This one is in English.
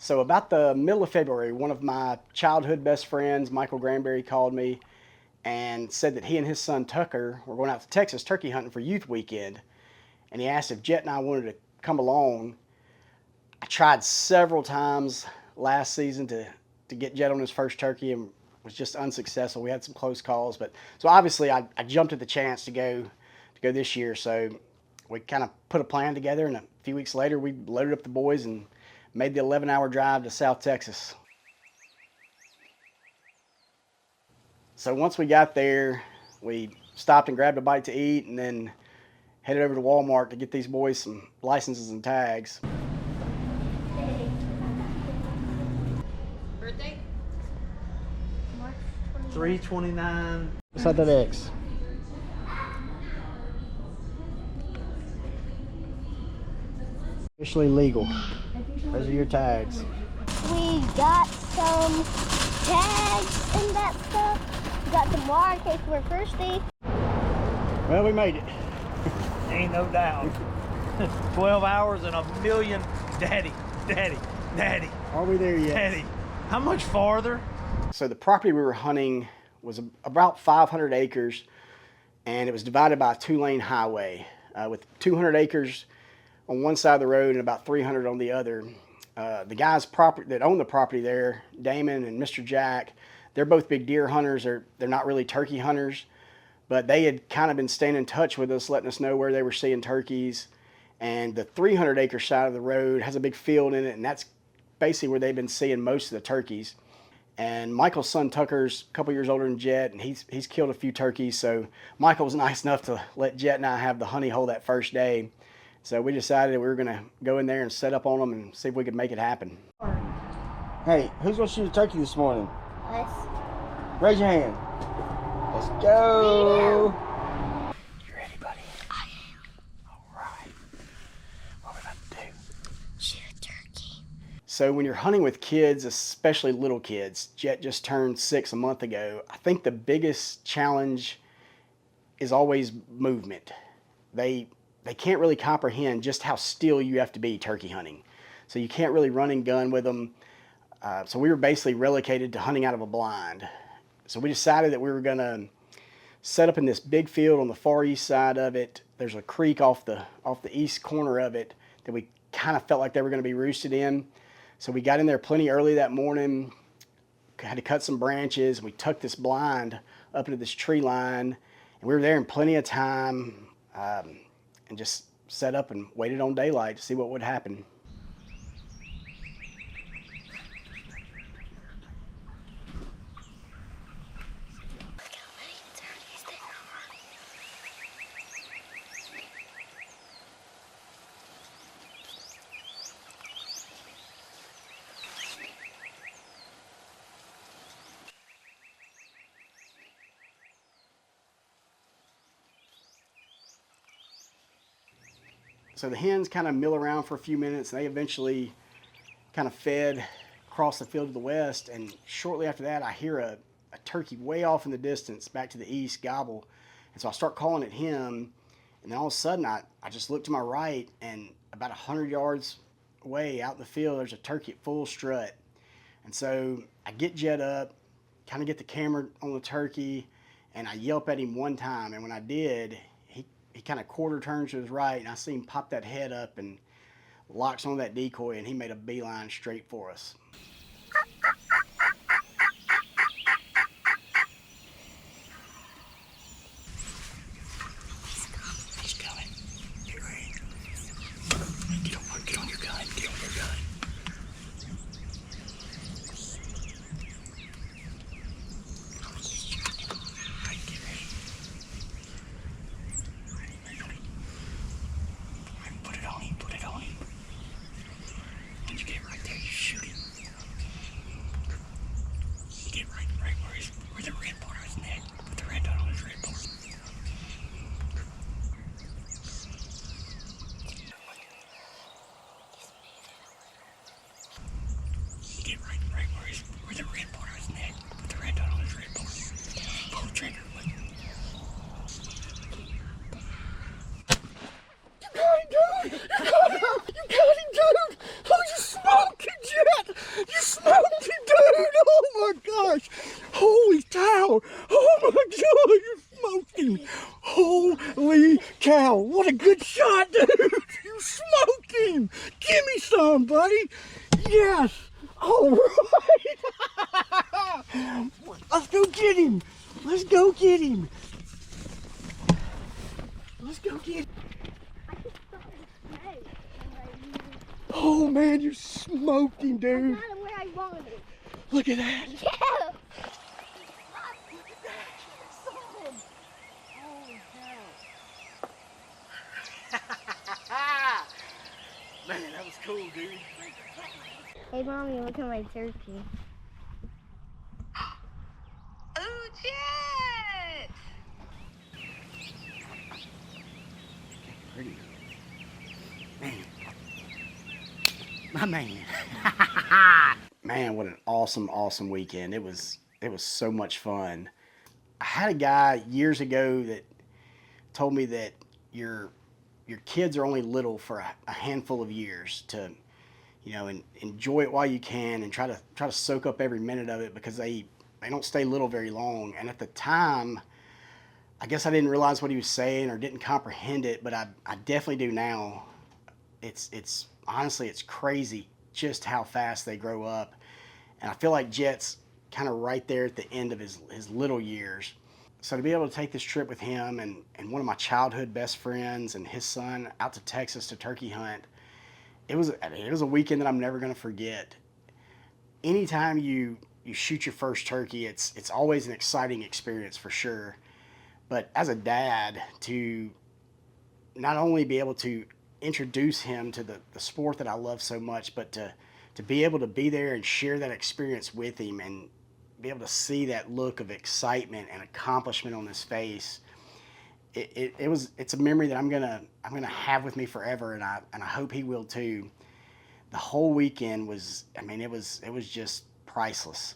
So about the middle of February, one of my childhood best friends, Michael Granberry, called me and said that he and his son Tucker were going out to Texas turkey hunting for youth weekend. And he asked if Jett and I wanted to come along. I tried several times last season to get Jett on his first turkey and was just unsuccessful. We had some close calls, but so obviously I jumped at the chance to go this year. So we kind of put a plan together, and a few weeks later we loaded up the boys and made the 11-hour drive to South Texas. So once we got there, we stopped and grabbed a bite to eat, and then headed over to Walmart to get these boys some licenses and tags. Birthday? 3/29. What's that X? Officially legal. Those are your tags. We got some tags and that stuff. We got some water cake for first day. Well, we made it. Ain't no doubt. 12 hours and a million. Daddy. Are we there yet? Daddy. How much farther? So the property we were hunting was about 500 acres, and it was divided by a 2-lane highway with 200 acres on one side of the road and about 300 on the other. The guys that own the property there, Damon and Mr. Jack, they're both big deer hunters. They're not really turkey hunters, but they had kind of been staying in touch with us, letting us know where they were seeing turkeys. And the 300-acre side of the road has a big field in it, and that's basically where they've been seeing most of the turkeys. And Michael's son Tucker's a couple years older than Jett, and he's killed a few turkeys. So Michael was nice enough to let Jett and I have the honey hole that first day. So we decided that we were going to go in there and set up on them and see if we could make it happen. Hey, who's going to shoot a turkey this morning? Us. Raise your hand. Let's go. You ready, buddy? I am. All right. What are we about to do? Shoot a turkey. So when you're hunting with kids, especially little kids, Jett just turned 6 a month ago, I think the biggest challenge is always movement. They can't really comprehend just how still you have to be turkey hunting. So you can't really run and gun with them. So we were basically relegated to hunting out of a blind. So we decided that we were going to set up in this big field on the far east side of it. There's a creek off the east corner of it that we kind of felt like they were going to be roosted in. So we got in there plenty early that morning, had to cut some branches. We tucked this blind up into this tree line, and we were there in plenty of time. And just set up and waited on daylight to see what would happen. Look how many turkeys there are. So the hens kind of mill around for a few minutes, and they eventually kind of fed across the field to the west. And shortly after that, I hear a turkey way off in the distance back to the east gobble. And so I start calling at him, and then all of a sudden I just look to my right, and about 100 yards away out in the field, there's a turkey at full strut. And so I get Jett up, kind of get the camera on the turkey, and I yelp at him one time. And when I did, he kind of quarter turns to his right, and I see him pop that head up and locks on that decoy, and he made a beeline straight for us. He's coming. Get ready. Get on your gun. Get on your gun. Put it on him. When you get right there, you shoot him. him. Give me some, buddy. Yes. All right. Let's go get him. Let's go get him. Let's go get him. Oh man, you smoked him, I dude. got him where I wanted. Look at that. Yeah. Look at that. I saw him. Holy cow. Man, that was cool, dude. Hey, Mommy, look at my turkey. Oh, Jett! Pretty. Man. My man. Man, what an awesome weekend. It was so much fun. I had a guy years ago that told me that your kids are only little for a handful of years to, and enjoy it while you can and try to soak up every minute of it because they don't stay little very long. And at the time, I guess I didn't realize what he was saying or didn't comprehend it, but I definitely do now. It's honestly, it's crazy just how fast they grow up. And I feel like Jett's kind of right there at the end of his little years. So to be able to take this trip with him and one of my childhood best friends and his son out to Texas to turkey hunt, it was a weekend that I'm never going to forget. Anytime you shoot your first turkey, it's always an exciting experience for sure. But as a dad, to not only be able to introduce him to the sport that I love so much, but to be able to be there and share that experience with him and be able to see that look of excitement and accomplishment on his face, it's a memory that I'm gonna have with me forever, and I hope he will too. The whole weekend was, it was just priceless.